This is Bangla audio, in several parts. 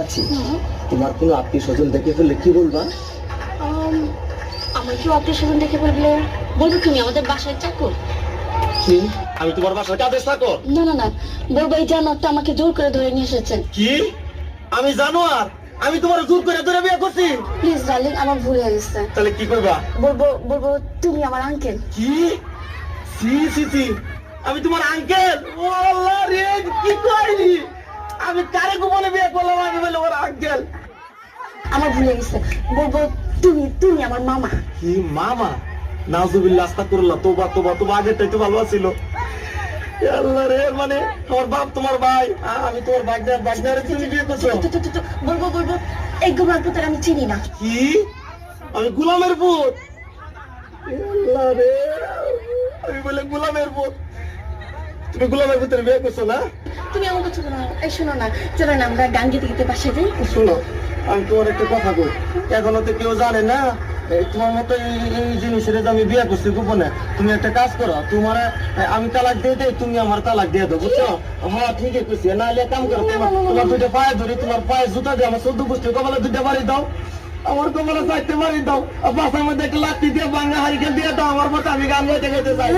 আছি তোমার কোনো আত্মীয় স্বজন দেখে ফেললে কি বলবা? আমার কেউ আত্মীয় স্বজন দেখে বললে বলবো তুমি আমাদের বাসায় চাকর। কি আমি তোমার বাসায় কাজে থাকো? না না না, বলবো এই জানোয়ারটা আমাকে জোর করে ধরে নিয়ে এসেছেন। কি আমি জানোয়ার? আমি তোমার জোর করে ধরে বিয়ে করছি? প্লিজ ডার্লিং, আমার ভুল হয়ে গেছে। তাহলে কি করবা? বলবো বলবো তুমি আমার আঙ্কেল। কি সি সি সি আমি তোমার আঙ্কেল? ও আল্লাহ রে, কি কইলি? আমি কারে গোপনে বিয়ে করলাম? আমি বলে ওর আঙ্কেল। আমার ভুল হয়ে গেছে, বলবো তুমি তুমি আমার মামা। কি মামা? নাউজুবিল্লাহ, আস্তাগফিরুল্লাহ, তোবা তোবা তোবা, আগেরটাই তো ভালো ছিল। আল্লাহ রে, মানে আমার বাপ তোমার ভাই, আমি তোমার ভাগনারে তুমি বিয়ে করছো? বলবো বলবো এই গোলার পুত্র আমি চিনি না। কি আমি গোলামের পুত? আল্লাহ রে, আমি বলে গোলামের পুত? তুমি গোলামের পুত্রের বিয়ে করছো না? তুমি আমার কথা শোনো, এই শোনো না, চলো না আমরা গান গেতে গেতে বাসায় যাই। শোনো, আমি তোমার একটা কথা কই, এখনো তো কেউ জানে না তোমার মতো এই জিনিসের যে আমি বিয়ে করছি গোপনে। তুমি একটা কাজ করো, তোমার আমি তালাক দিয়ে দেই, তুমি আমার তালাক দিয়ে দাও, বুঝছো? হ্যাঁ ঠিকই কইছি। নাহলে কাম করো, তোমার দুইটা পায়ে ধরি, তোমার পায়ে জুতা দিয়ে আমার 14 গোষ্ঠী কপালে দুইটা বাড়ি দাও, আমার কপালে 4টে বাড়ি দাও, আর বাসার মধ্যে একটা লাঠি দিয়ে ভাঙা হারিকেন দিয়ে দাও আমার মতো, আমি গান গাইতে গাইতে চাই।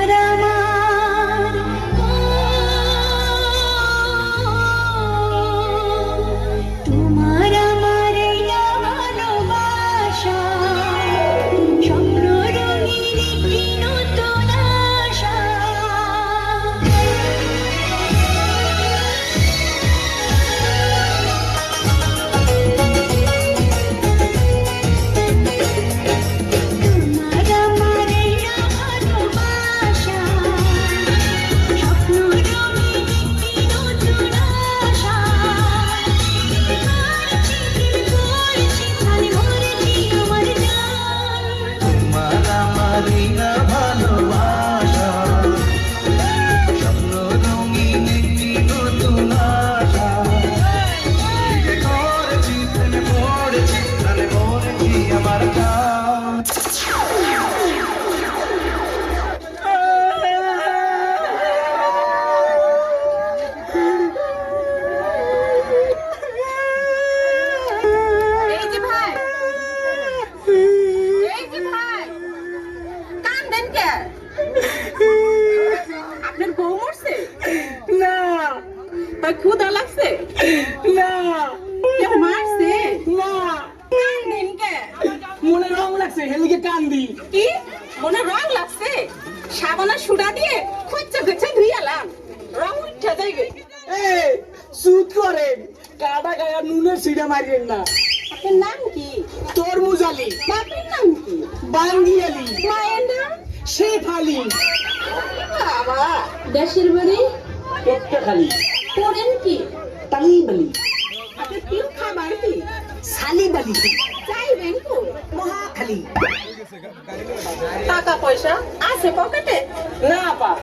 আপনার বউ মরছে? না। তার ক্ষুধা লাগছে? না। কেউ মারছে? না। কান্দেন কে? মনে রং লাগছে, হেলিকে কান্দি। কি মনে রং লাগছে? সাবানা সুডা দিয়ে খুঁজছে খুঁজছে ধুইয়ালাম, রং উঠে যাইবে। এই সুদ করেন, কাটা গায়া নুনের সিডা মারিয়েন না। আপনার নাম কি? তরমুজ আলী। বাপের নাম কি? বাঙ্গি আলী। মায়ের নাম? শেফ আলী। বাবা, দেশের বাড়ি? পেটটা খালি। পড়েন কি? তালিব আলী। আপনার প্রিয় খাবার কি? সালিব আলী। চাইবেন কো? মহাখালী। টাকা পয়সা আছে পকেটে?